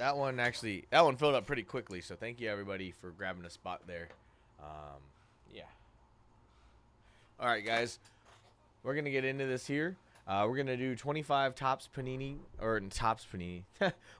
that one filled up pretty quickly. So thank you everybody for grabbing a spot there. Yeah. All right, guys, we're gonna get into this here. We're gonna do 25 tops panini or tops panini.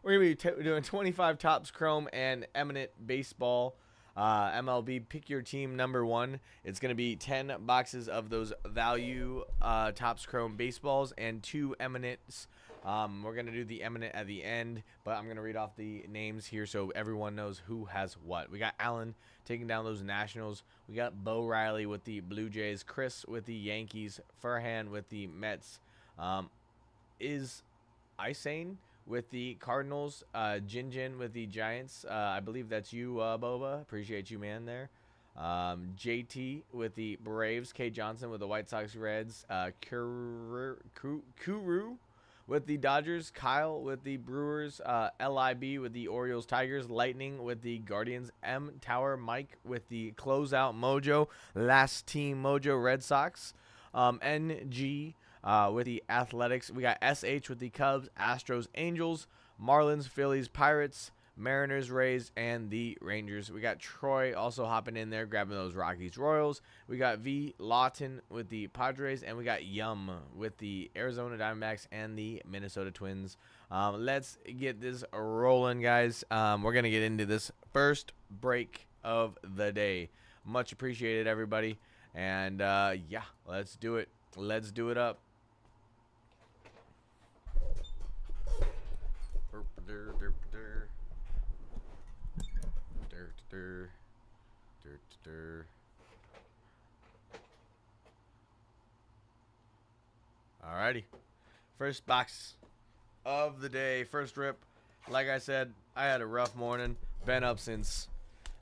We're gonna be doing 25 tops chrome and eminent baseball. MLB pick your team number 1. It's gonna be 10 boxes of those value tops chrome baseballs and 2 eminents. We're gonna do the eminent at the end, but I'm gonna read off the names here so everyone knows who has what. We got Allen taking down those Nationals. We got Bo Riley with the Blue Jays, Chris with the Yankees, Furhan with the Mets, is Isane with the Cardinals, Jinjin with the Giants. I believe that's you, Boba. Appreciate you, man, there. JT with the Braves, K Johnson with the White Sox, Reds, Kuru with the Dodgers, Kyle with the Brewers, LIB with the Orioles, Tigers, Lightning with the Guardians, M Tower, Mike with the Closeout Mojo, Last Team Mojo, Red Sox, NG with the Athletics. We got SH with the Cubs, Astros, Angels, Marlins, Phillies, Pirates, Mariners, Rays, and the Rangers. We got Troy also hopping in there, grabbing those Rockies, Royals. We got V. Lawton with the Padres, and we got Yum with the Arizona Diamondbacks and the Minnesota Twins. Let's get this rolling, guys. We're going to get into this first break of the day. Much appreciated, everybody. And, yeah, let's do it. Let's do it up. Alrighty, first box of the day, first rip. Like I said, I had a rough morning. Been up since,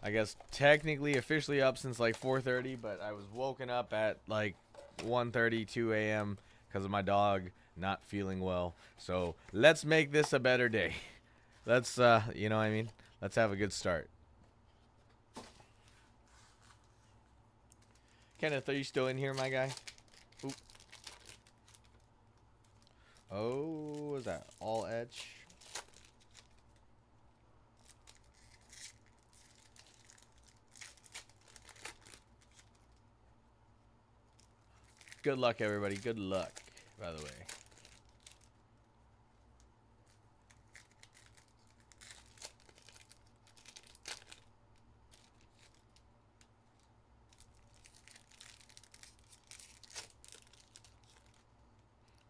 I guess, technically officially up since like 4:30, but I was woken up at like 1:30, 2 a.m. because of my dog not feeling well. So let's make this a better day. Let's, you know what I mean? Let's have a good start. Kenneth, are you still in here, my guy? Oop. Oh, what was that? All etch. Good luck, everybody. Good luck, by the way.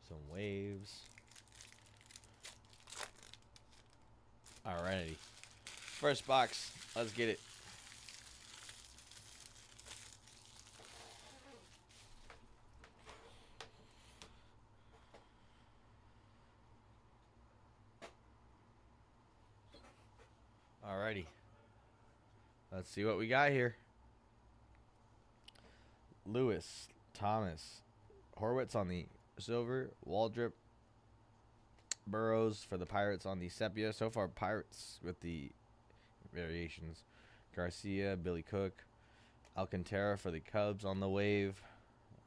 Some waves. Alrighty. First box. Let's get it. Alrighty. Let's see what we got here. Lewis, Thomas, Horwitz on the silver, Waldrop, Burrows for the Pirates on the sepia. So far, Pirates with the variations. Garcia, Billy Cook, Alcantara for the Cubs on the wave.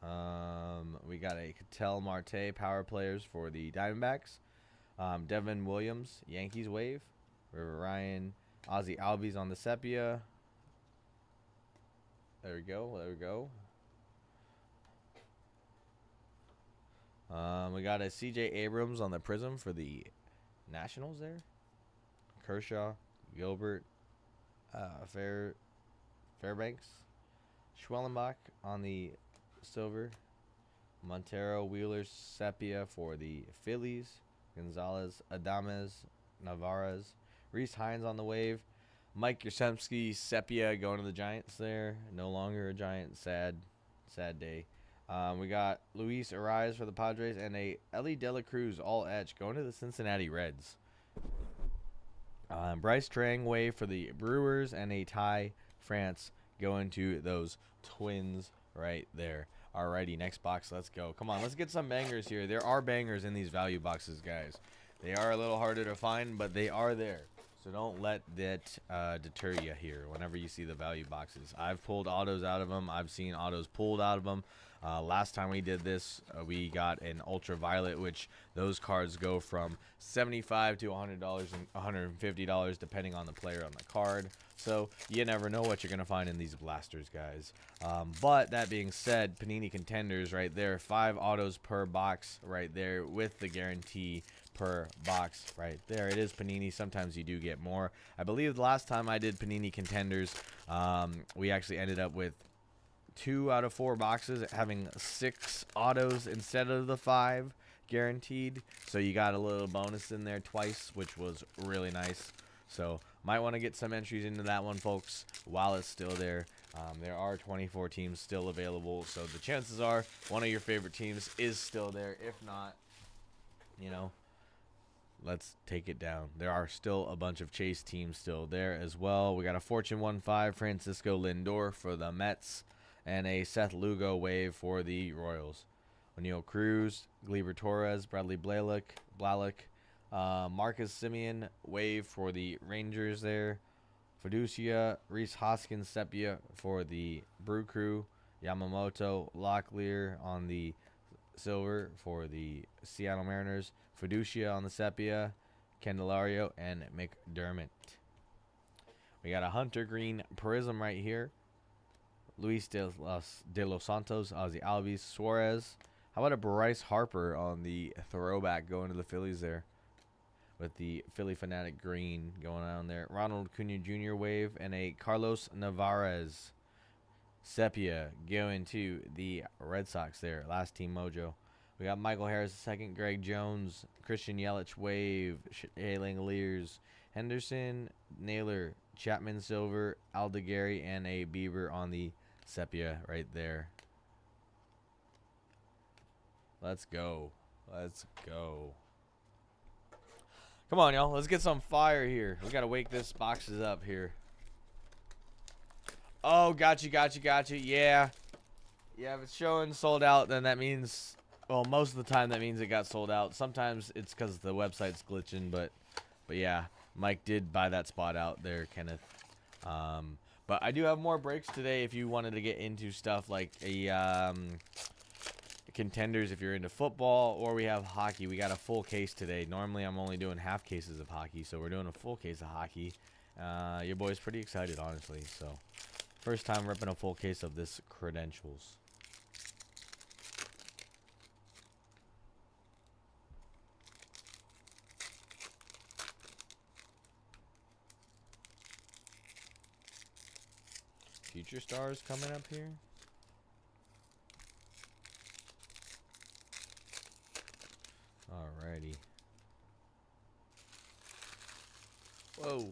We got a Ketel Marte power players for the Diamondbacks. Devin Williams, Yankees wave. River Ryan, Ozzie Albies on the sepia. There we go. There we go. We got a C.J. Abrams on the prism for the Nationals there. Kershaw, Gilbert, Fairbanks, Schwellenbach on the silver. Montero, Wheeler, sepia for the Phillies. Gonzalez, Adames, Navarez. Reese Hines on the wave. Mike Yastrzemski, sepia going to the Giants there. No longer a Giant. Sad day. We got Luis Ariz for the Padres and a Ellie De La Cruz all etch going to the Cincinnati Reds. Bryce Trang wave for the Brewers and a Ty France going to those Twins right there. Alrighty, next box. Let's go. Come on, let's get some bangers here. There are bangers in these value boxes, guys. They are a little harder to find, but they are there. So don't let that deter you here whenever you see the value boxes. I've pulled autos out of them. I've seen autos pulled out of them. Last time we did this, we got an ultraviolet, which those cards go from $75 to $100 and $150 depending on the player on the card. So you never know what you're going to find in these blasters, guys. But that being said, Panini Contenders right there, 5 autos per box right there with the guarantee per box right there. It is Panini. Sometimes you do get more. I believe the last time I did Panini Contenders, we actually ended up with 2 out of 4 boxes having 6 autos instead of the 5 guaranteed. So you got a little bonus in there twice, which was really nice. So might want to get some entries into that one, folks, while it's still there. There are 24 teams still available, so the chances are one of your favorite teams is still there. If not, you know, let's take it down. There are still a bunch of Chase teams still there as well. We got a Fortune 1-5 Francisco Lindor for the Mets and a Seth Lugo wave for the Royals. O'Neal Cruz, Gleyber Torres, Bradley Blalock, Marcus Semien wave for the Rangers there. Fiducia, Rhys Hoskins Sepia for the Brew Crew. Yamamoto, Locklear on the silver for the Seattle Mariners. Fiducia on the sepia, Candelario, and McDermott. We got a Hunter Green Prism right here. Luis de los Santos, Ozzy Albies, Suarez. How about a Bryce Harper on the throwback going to the Phillies there with the Philly Fanatic green going on there. Ronald Acuna Jr. wave and a Carlos Navarez sepia going to the Red Sox there. Last team mojo. We got Michael Harris second, Greg Jones, Christian Yelich wave, Shea Langoliers, Henderson, Naylor, Chapman silver, Aldegary, and a Bieber on the sepia right there. Let's go. Let's go. Come on, y'all. Let's get some fire here. We got to wake this boxes up here. Oh, got you. Yeah. Yeah, if it's showing sold out, then that means, well, most of the time that means it got sold out. Sometimes it's because the website's glitching, but yeah, Mike did buy that spot out there, Kenneth. But I do have more breaks today if you wanted to get into stuff like a contenders if you're into football, or we have hockey. We got a full case today. Normally I'm only doing half cases of hockey, so we're doing a full case of hockey. Your boy's pretty excited, honestly. So first time ripping a full case of this credentials. Future stars coming up here. Alrighty. Whoa.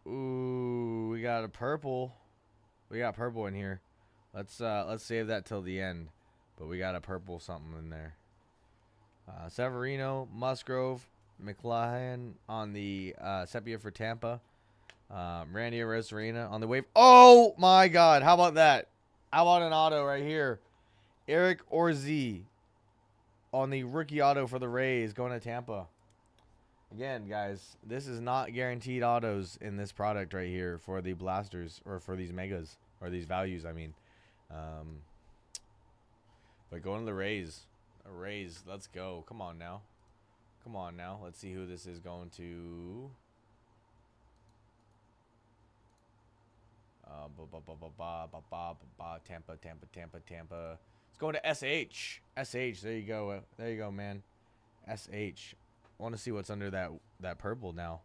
Ooh, we got a purple. We got purple in here. Let's save that till the end. But we got a purple something in there. Severino, Musgrove, McLaughlin on the sepia for Tampa. Randy Arozarena on the wave. Oh my God! How about that? How about an auto right here? Eric Orzi on the rookie auto for the Rays going to Tampa. Again, guys, this is not guaranteed autos in this product right here for the blasters or for these megas or these values. I mean, but going to the Rays. Rays, let's go. Come on now. Come on now. Let's see who this is going to. Tampa. It's going to SH. SH. There you go. There you go, man. SH. I want to see what's under that purple now.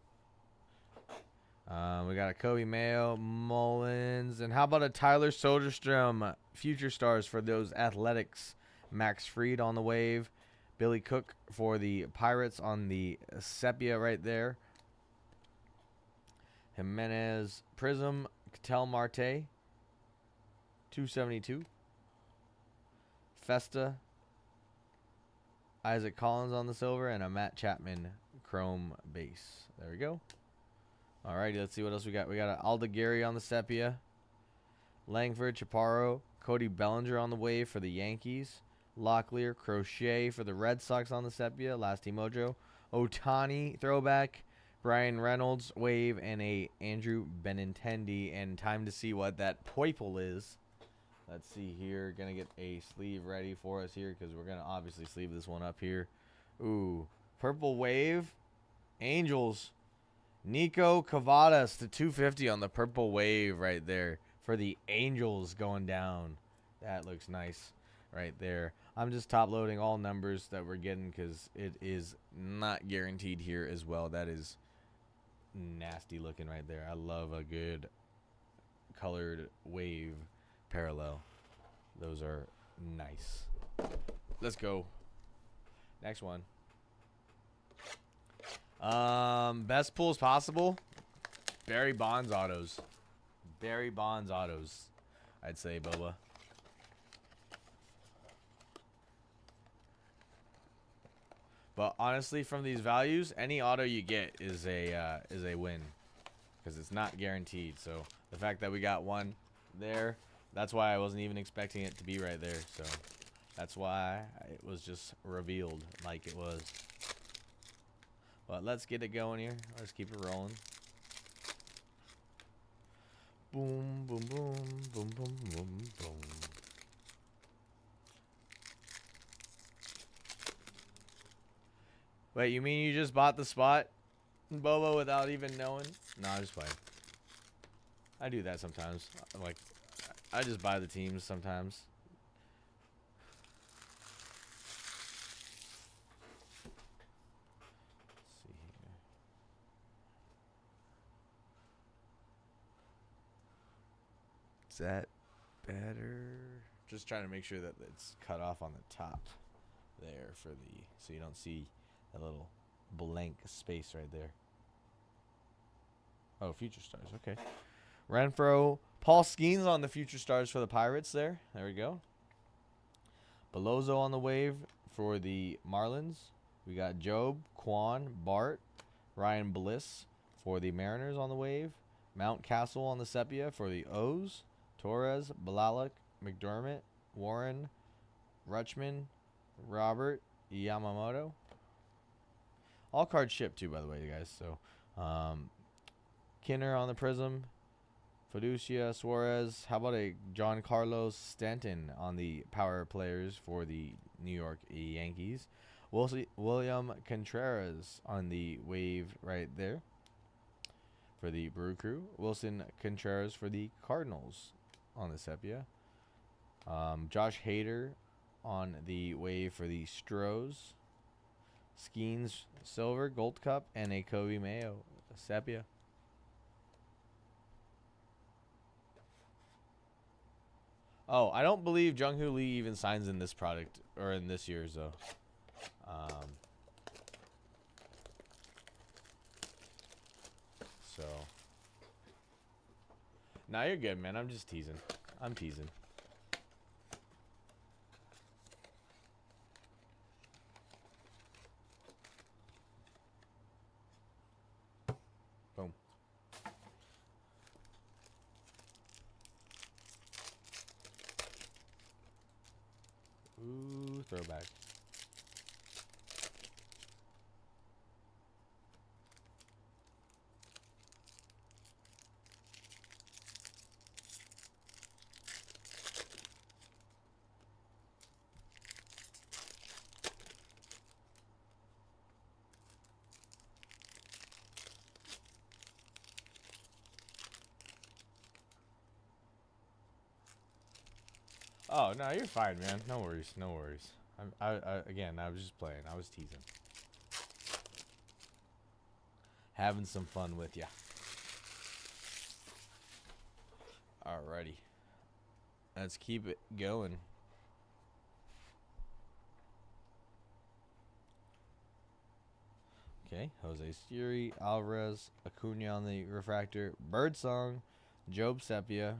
We got a Kobe Mayo, Mullins, and how about a Tyler Soderstrom? Future stars for those Athletics. Max Fried on the wave. Billy Cook for the Pirates on the sepia right there. Jimenez Prism. Ketel Marte. 272. Festa. Isaac Collins on the silver. And a Matt Chapman chrome base. There we go. Alrighty, let's see what else we got. We got an Aldegary on the sepia. Langford, Chaparro. Cody Bellinger on the wave for the Yankees. Locklear, Crochet for the Red Sox on the sepia. Last team mojo. Otani throwback, Brian Reynolds wave, and a Andrew Benintendi. And time to see what that purple is. Let's see here. Gonna get a sleeve ready for us here because we're gonna obviously sleeve this one up here. Ooh, purple wave, Angels. Nico Cavadas to 250 on the purple wave right there for the Angels going down. That looks nice right there. I'm just top loading all numbers that we're getting because it is not guaranteed here as well. That is nasty looking right there. I love a good colored wave parallel. Those are nice. Let's go. Next one. Best pulls possible. Barry Bonds autos. Barry Bonds autos. I'd say, Boba. But honestly, from these values, any auto you get is a win, because it's not guaranteed. So the fact that we got one there, that's why I wasn't even expecting it to be right there. So that's why it was just revealed like it was. But let's get it going here. Let's keep it rolling. Boom, boom, boom, boom, boom, boom, boom. Wait, you mean you just bought the spot, Bobo, without even knowing? No, I'm just playing. I do that sometimes. Like, I just buy the teams sometimes. Let's see here. Is that better? Just trying to make sure that it's cut off on the top there for the, so you don't see a little blank space right there. Oh, Future Stars. Okay. Renfro. Paul Skeens on the Future Stars for the Pirates there. There we go. Belozo on the wave for the Marlins. We got Job, Quan, Bart, Ryan Bliss for the Mariners on the wave. Mountcastle on the Sepia for the O's. Torres, Blalock, McDermott, Warren, Rutschman, Robert, Yamamoto. All cards shipped too, by the way, you guys. So, Kinner on the Prism, Fiducia, Suarez. How about a John Carlos Stanton on the power players for the New York Yankees? William Contreras on the wave right there for the Brew Crew. Wilson Contreras for the Cardinals on the Sepia. Josh Hader on the wave for the Stros. Skeens Silver, Gold Cup, and a Kobe Mayo Sepia. Oh, I don't believe Jung-Hoo Lee even signs in this product, or in this year's, though. So. Nah, you're good, man. I'm just teasing. I'm teasing. Boom. Ooh, throwback. Oh, no, you're fine, man. No worries, no worries. Again, I was just playing. I was teasing. Having some fun with ya. Alrighty. Let's keep it going. Okay, Jose Siri, Alvarez, Acuna on the refractor, Birdsong, Job Sepia,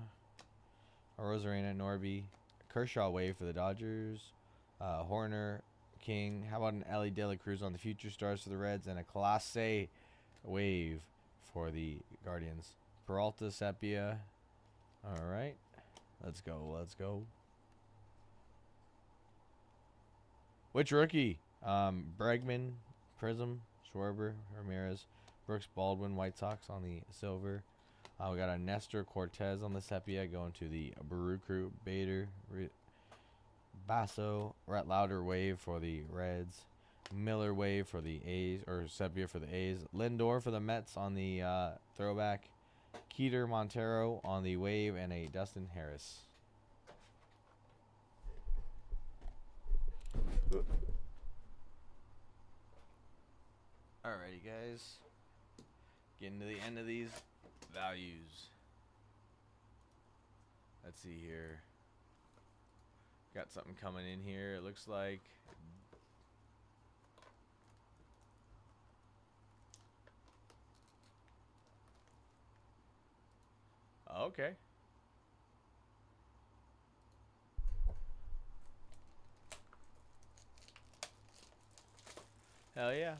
Rosarena, Norby, Kershaw wave for the Dodgers, Horner, King. How about an Ellie De La Cruz on the Future Stars for the Reds, and a Clase wave for the Guardians. Peralta, Sepia. All right, let's go. Let's go. Which rookie? Bregman, Prism, Schwarber, Ramirez, Brooks Baldwin, White Sox on the silver. We got a Nestor Cortez on the sepia going to the Barucru, Bader, Basso, Rhett Lauder wave for the Reds, Miller wave for the A's, or sepia for the A's, Lindor for the Mets on the throwback, Keeter Montero on the wave, and a Dustin Harris. Alrighty, guys. Getting to the end of these values. Let's see here. Got something coming in here, it looks like. Okay. Hell yeah.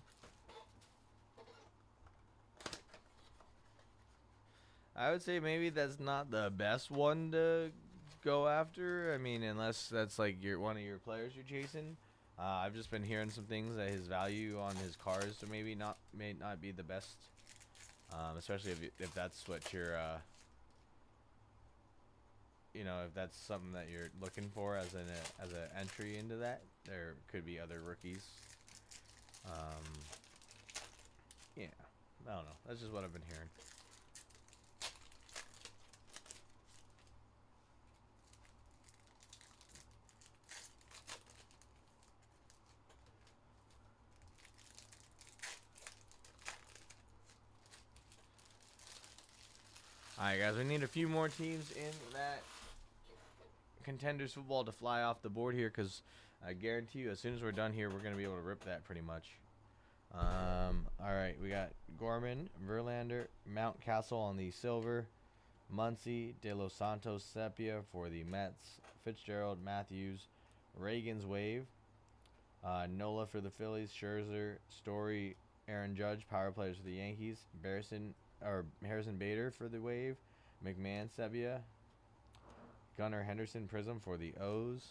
I would say maybe that's not the best one to go after. I mean, unless that's like one of your players you're chasing. I've just been hearing some things that his value on his cars may not be the best, especially if that's what you're, you know, if that's something that you're looking for as an entry into that. There could be other rookies. Yeah, I don't know. That's just what I've been hearing. Alright, guys, we need a few more teams in that Contenders football to fly off the board here, because I guarantee you, as soon as we're done here, we're going to be able to rip that pretty much. Alright, we got Gorman, Verlander, Mountcastle on the silver, Muncy, De Los Santos sepia for the Mets, Fitzgerald, Matthews, Reagan's wave, Nola for the Phillies, Scherzer, Story, Aaron Judge, power players for the Yankees, Harrison Bader for the wave, McMahon sepia, Gunnar Henderson prism for the O's.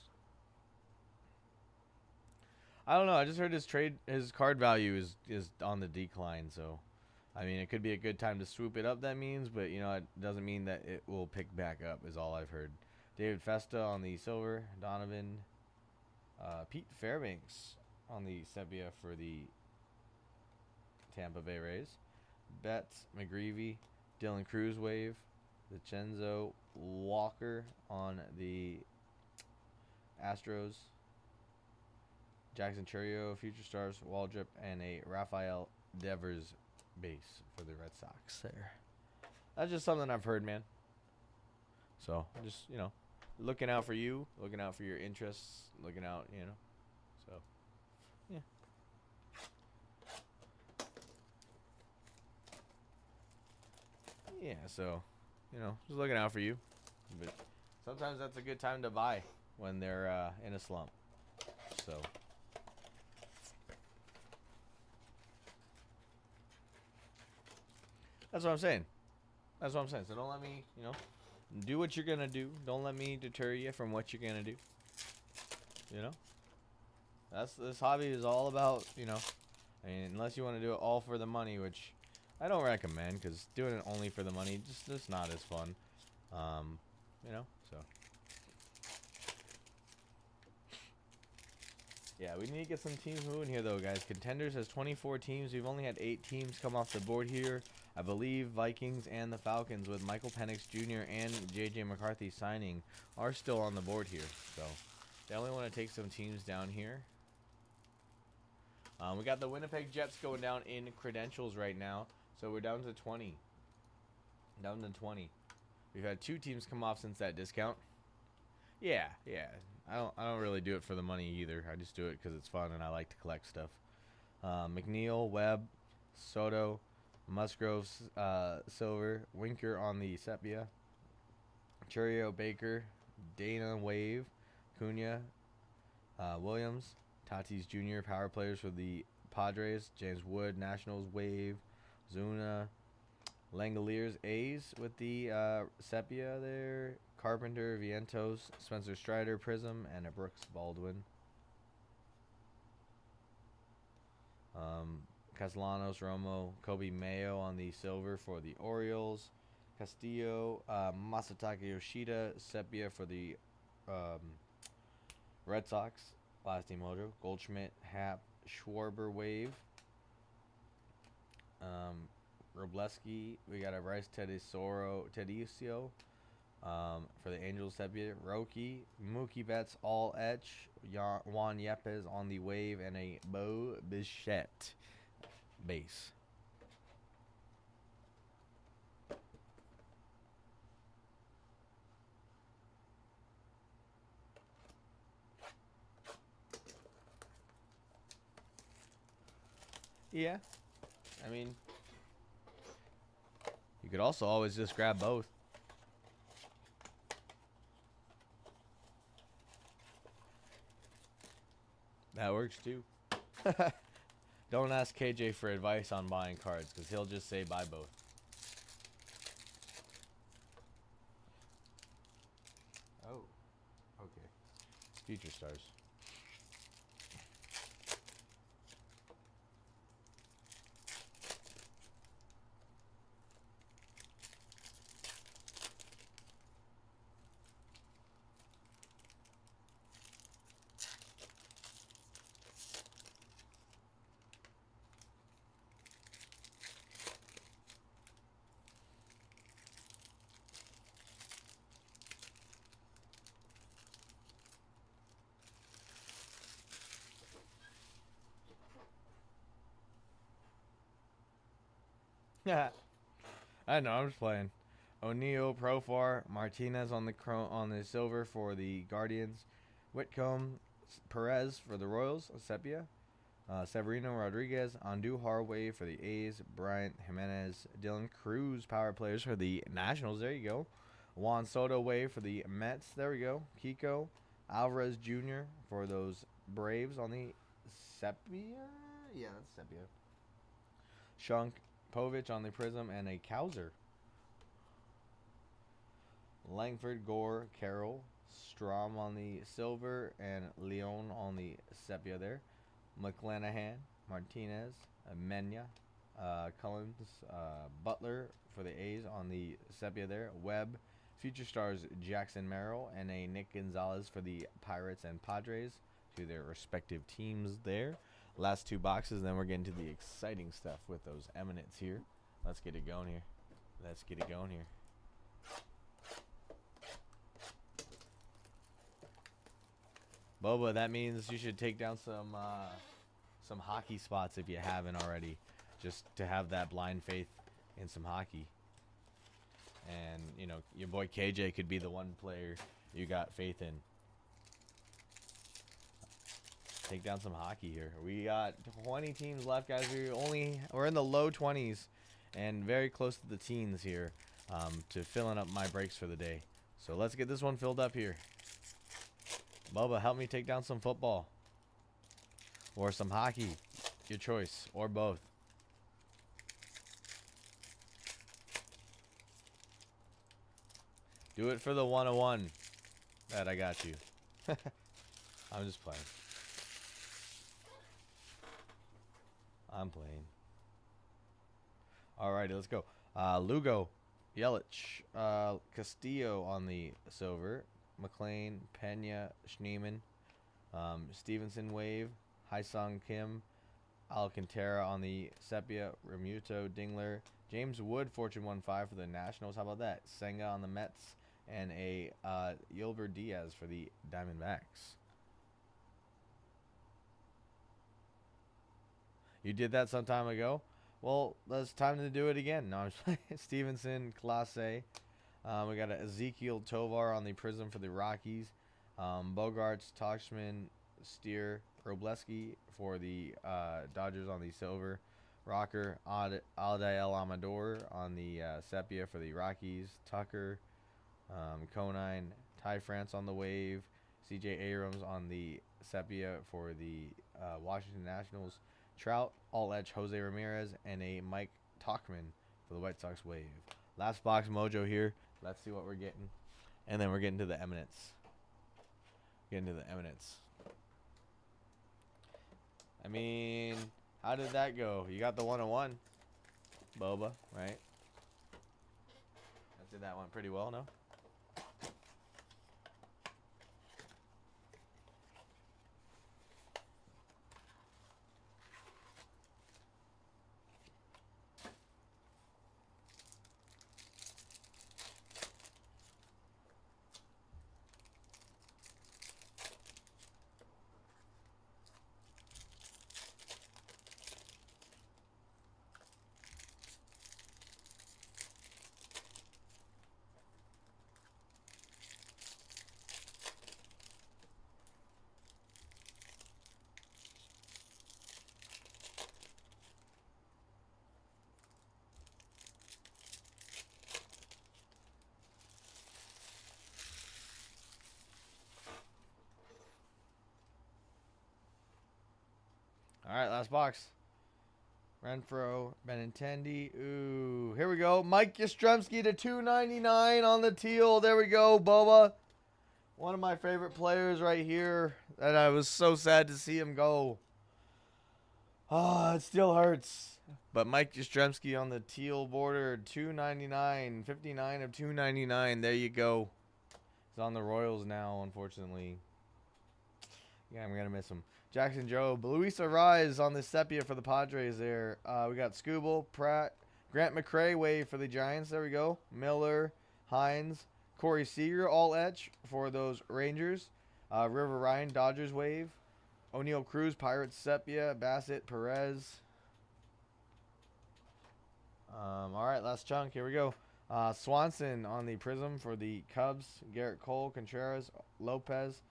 I don't know. I just heard his card value is on the decline. So, I mean, it could be a good time to swoop it up. That means, but you know, it doesn't mean that it will pick back up. Is all I've heard. David Festa on the silver. Donovan, Pete Fairbanks on the sepia for the Tampa Bay Rays. Betts, McGreevy, Dylan Cruz wave. Vincenzo Walker on the Astros. Jackson Chourio, Future Stars, Waldrop, and a Rafael Devers base for the Red Sox there. That's just something I've heard, man. So, just, you know, looking out for you, looking out for your interests, looking out, you know. So, yeah. Yeah, so, you know, just looking out for you. But sometimes that's a good time to buy when they're in a slump. So, that's what I'm saying. That's what I'm saying. So don't let me, you know, do what you're going to do. Don't let me deter you from what you're going to do. You know? This hobby is all about, you know, I mean, unless you want to do it all for the money, which I don't recommend, because doing it only for the money just not as fun. You know, so. Yeah, we need to get some teams moving here, though, guys. Contenders has 24 teams. We've only had 8 teams come off the board here. I believe Vikings and the Falcons, with Michael Penix Jr. and J.J. McCarthy signing, are still on the board here. So, definitely want to take some teams down here. We got the Winnipeg Jets going down in credentials right now. So, we're down to 20. Down to 20. We've had 2 teams come off since that discount. Yeah. I don't really do it for the money either. I just do it because it's fun and I like to collect stuff. McNeil, Webb, Soto, Musgrove's silver, Winker on the sepia, Chourio, Baker, Dana wave, Cunha, Williams, Tatis Jr. power players for the Padres, James Wood Nationals wave, Zuna, Langoliers A's with the sepia there, Carpenter, Vientos, Spencer Strider prism, and a Brooks Baldwin. Castellanos, Romo, Kobe Mayo on the silver for the Orioles. Castillo, Masataka Yoshida, Sepia for the Red Sox. Last team mojo. Goldschmidt, Hap, Schwarber Wave. Robleski, we got a Rice Tedesio for the Angels Sepia. Roki, Mookie Betts, all etch. Juan Yepes on the wave, and a Bo Bichette base. Yeah, I mean, you could also always just grab both. That works too. Don't ask KJ for advice on buying cards, because he'll just say buy both. Oh, okay. Future Stars. I know, I'm just playing. O'Neill, Profar, Martinez on the silver for the Guardians. Whitcomb, Perez for the Royals, Sepia. Severino Rodriguez, Andujar for the A's. Bryant Jimenez, Dylan Cruz, power players for the Nationals. There you go. Juan Soto Wave for the Mets. There we go. Kiko Alvarez Jr. for those Braves on the Sepia. Yeah, that's Sepia. Shunk Povich on the Prism, and a Cowser. Langford, Gore, Carroll, Strom on the silver, and Leon on the sepia there. McClanahan, Martinez, Mena, Collins, Butler for the A's on the sepia there. Webb, Future Stars, Jackson Merrill, and a Nick Gonzalez for the Pirates and Padres to their respective teams there. Last two boxes, then we're getting to the exciting stuff with those Emanates here. Let's get it going here. Let's get it going here. Boba, that means you should take down some hockey spots if you haven't already, just to have that blind faith in some hockey. And, you know, your boy KJ could be the one player you got faith in. Take down some hockey here. We got 20 teams left, guys. We're in the low 20s and very close to the teens here, to filling up my breaks for the day. So let's get this one filled up here. Bubba, help me take down some football or some hockey, your choice, or both. Do it for the 101 that I got you. I'm just playing. I'm playing. Alrighty, let's go. Lugo, Yelich, Castillo on the silver, McLean, Pena, Schneemann, Stevenson Wave, Haesung Kim, Alcantara on the sepia, Remuto, Dingler, James Wood, Fortune 1-5 for the Nationals. How about that? Senga on the Mets, and a Yolver Diaz for the Diamondbacks. You did that some time ago. Well, it's time to do it again. No, I'm just playing. Stevenson, Clase. We got a Ezekiel Tovar on the Prism for the Rockies. Bogarts, Tauchman, Steer, Robleski for the Dodgers on the silver. Rocker, Aldael Amador on the sepia for the Rockies. Tucker, Conine, Ty France on the wave. CJ Abrams on the sepia for the Washington Nationals. Trout, all edge Jose Ramirez, and a Mike Tauchman for the White Sox wave. Last box mojo here. Let's see what we're getting. And then we're getting to the Emanates. I mean, How did that go? You got the 101, Boba, right? I did that one pretty well, no? All right, last box. Renfro, Benintendi. Ooh, here we go. Mike Yastrzemski to 299 on the teal. There we go, Boba. One of my favorite players right here. And I was so sad to see him go. Oh, it still hurts. But Mike Yastrzemski on the teal border, 299, 59 of 299. There you go. He's on the Royals now, unfortunately. Yeah, I'm gonna miss him. Jackson Jobe, Luis Arraez on the sepia for the Padres there. We got Scooble, Pratt, Grant McCray wave for the Giants. There we go. Miller, Hines, Corey Seager all etch for those Rangers. River Ryan, Dodgers wave. O'Neal Cruz, Pirates sepia. Bassett, Perez. All right, last chunk. Here we go. Swanson on the prism for the Cubs. Garrett Cole, Contreras, Lopez,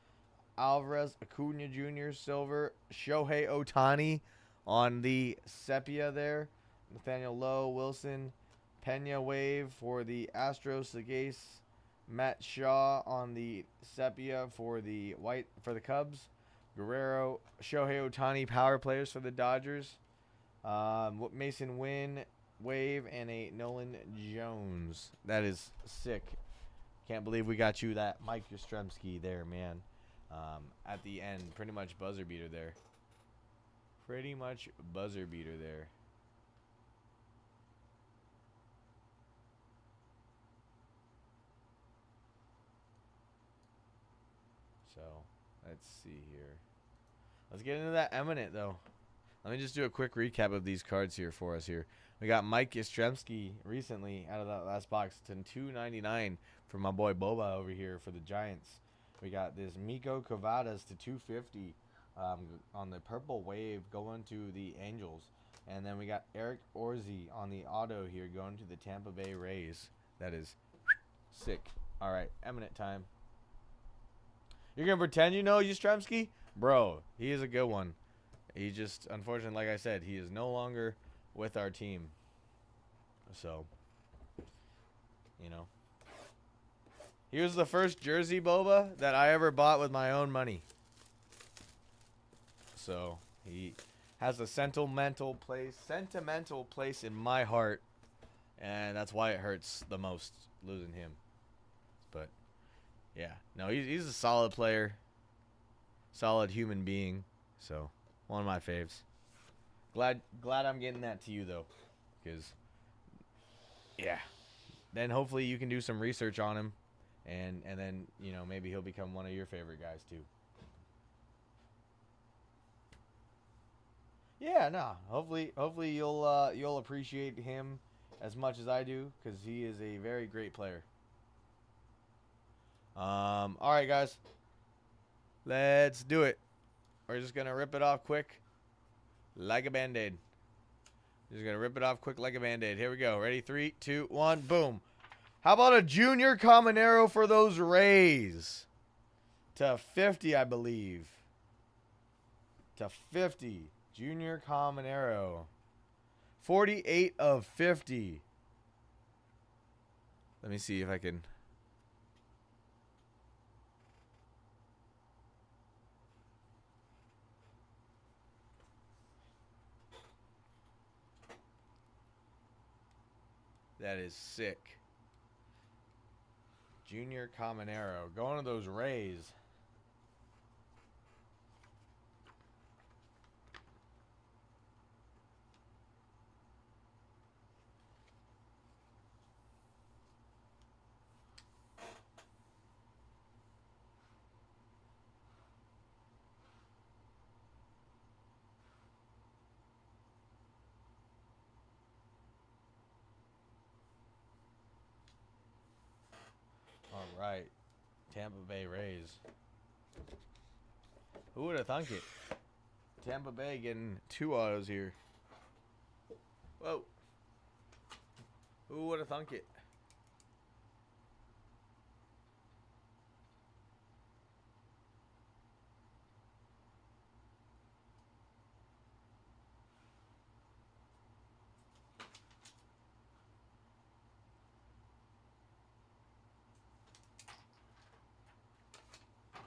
Alvarez, Acuna Jr., Silver, Shohei Ohtani on the sepia there. Nathaniel Lowe, Wilson, Pena wave for the Astros, Sagase, Matt Shaw on the sepia for the Cubs. Guerrero, Shohei Ohtani power players for the Dodgers. Mason Wynn wave and a Nolan Jones. That is sick. Can't believe we got you that Mike Yastrzemski there, man. At the end, pretty much buzzer beater there. Pretty much buzzer beater there. So, let's see here. Let's get into that Emanate, though. Let me just do a quick recap of these cards here for us here. We got Mike Yastrzemski recently out of that last box to 299 for my boy Boba over here for the Giants. We got this Miko Cavadas to 250 on the purple wave going to the Angels. And then we got Eric Orzi on the auto here going to the Tampa Bay Rays. That is sick. All right, Emanate time. You're going to pretend you know Yastrzemski? Bro, he is a good one. He just, unfortunately, like I said, he is no longer with our team. So, you know. He was the first jersey, Boba, that I ever bought with my own money. So, he has a sentimental place in my heart. And that's why it hurts the most, losing him. But, yeah. No, he's a solid player. Solid human being. So, one of my faves. Glad I'm getting that to you, though. Because, yeah. Then hopefully you can do some research on him. And then, you know, maybe he'll become one of your favorite guys, too. Yeah, no. Hopefully you'll appreciate him as much as I do, because he is a very great player. All right, guys. Let's do it. We're just going to rip it off quick like a Band-Aid. Just going to rip it off quick like a Band-Aid. Here we go. Ready? 3, 2, 1. Boom. How about a Junior Caminero for those Rays? To 50, I believe. To 50. Junior Caminero. 48 of 50. Let me see if I can. That is sick. Junior Caminero. Going to those Rays. Tampa Bay Rays. Who would have thunk it? Tampa Bay getting 2 autos here. Whoa. Who would have thunk it?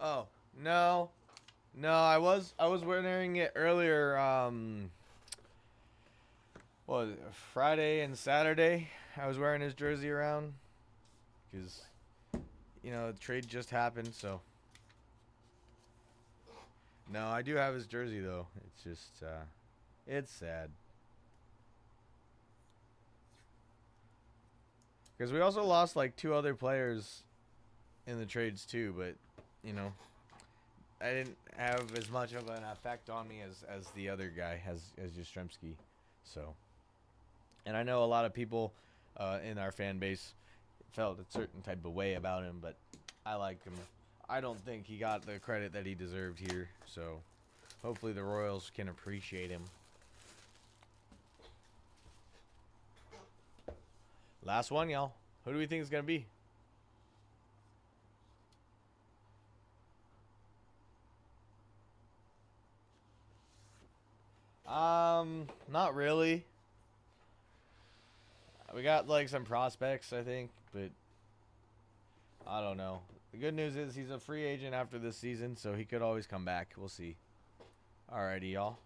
Oh, no. No, I was wearing it earlier, what was it, Friday and Saturday. I was wearing his jersey around because, you know, the trade just happened, so. No, I do have his jersey, though. It's just, it's sad. Because we also lost, like, 2 other players in the trades, too, but, you know, I didn't have as much of an effect on me as the other guy, as Yastrzemski. So, and I know a lot of people in our fan base felt a certain type of way about him, but I like him. I don't think he got the credit that he deserved here. So, hopefully the Royals can appreciate him. Last one, y'all. Who do we think is going to be? Not really. We got like some prospects, I think, but I don't know. The good news is he's a free agent after this season, so he could always come back. We'll see. Alrighty, y'all.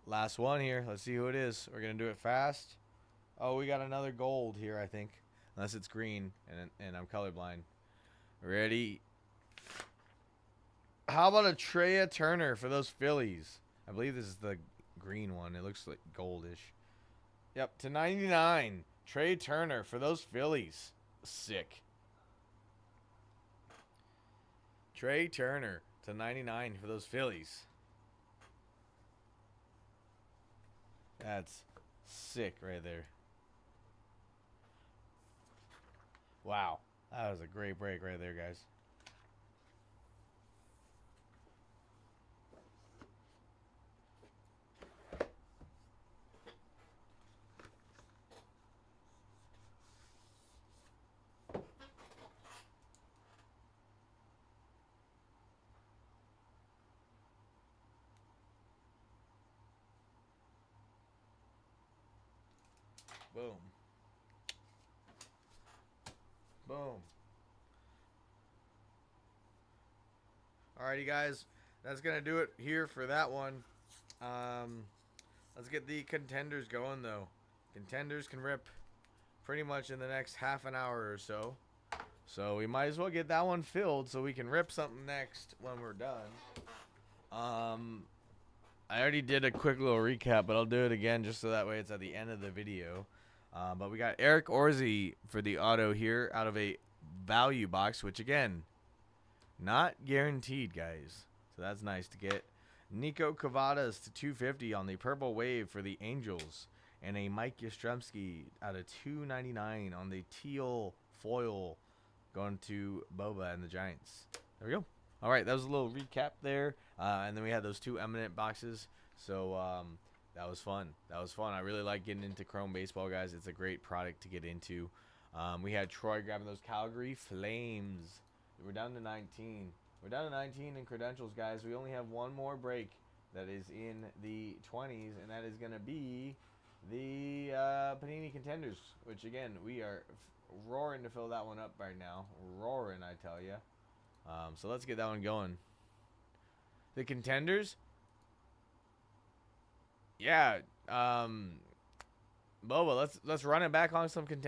Last one here. Let's see who it is. We're going to do it fast. Oh, we got another gold here, I think. Unless it's green, and I'm colorblind. Ready? How about a Trea Turner for those Phillies? I believe this is the green one. It looks like goldish. Yep, to 99. Trea Turner for those Phillies. Sick. Trea Turner to 99 for those Phillies. That's sick right there. Wow. That was a great break right there, guys. Boom. Boom. Alrighty, guys. That's going to do it here for that one. Let's get the contenders going, though. Contenders can rip pretty much in the next half an hour or so. So we might as well get that one filled so we can rip something next when we're done. I already did a quick little recap, but I'll do it again just so that way it's at the end of the video. But we got Eric Orzi for the auto here out of a value box, which again, not guaranteed, guys. So that's nice to get. Nico Cavadas to 250 on the purple wave for the Angels. And a Mike Yastrzemski out of 299 on the teal foil going to Boba and the Giants. There we go. All right, that was a little recap there. And then we had those 2 Emanate boxes. So that was fun. That was fun. I really like getting into Chrome Baseball, guys. It's a great product to get into. We had Troy grabbing those Calgary Flames. We're down to 19. We're down to 19 in credentials, guys. We only have one more break that is in the 20s, and that is going to be the Panini Contenders, which, again, we are roaring to fill that one up right now. Roaring, I tell you. So let's get that one going. The Contenders? Yeah. Boba, let's run it back on some Contenders.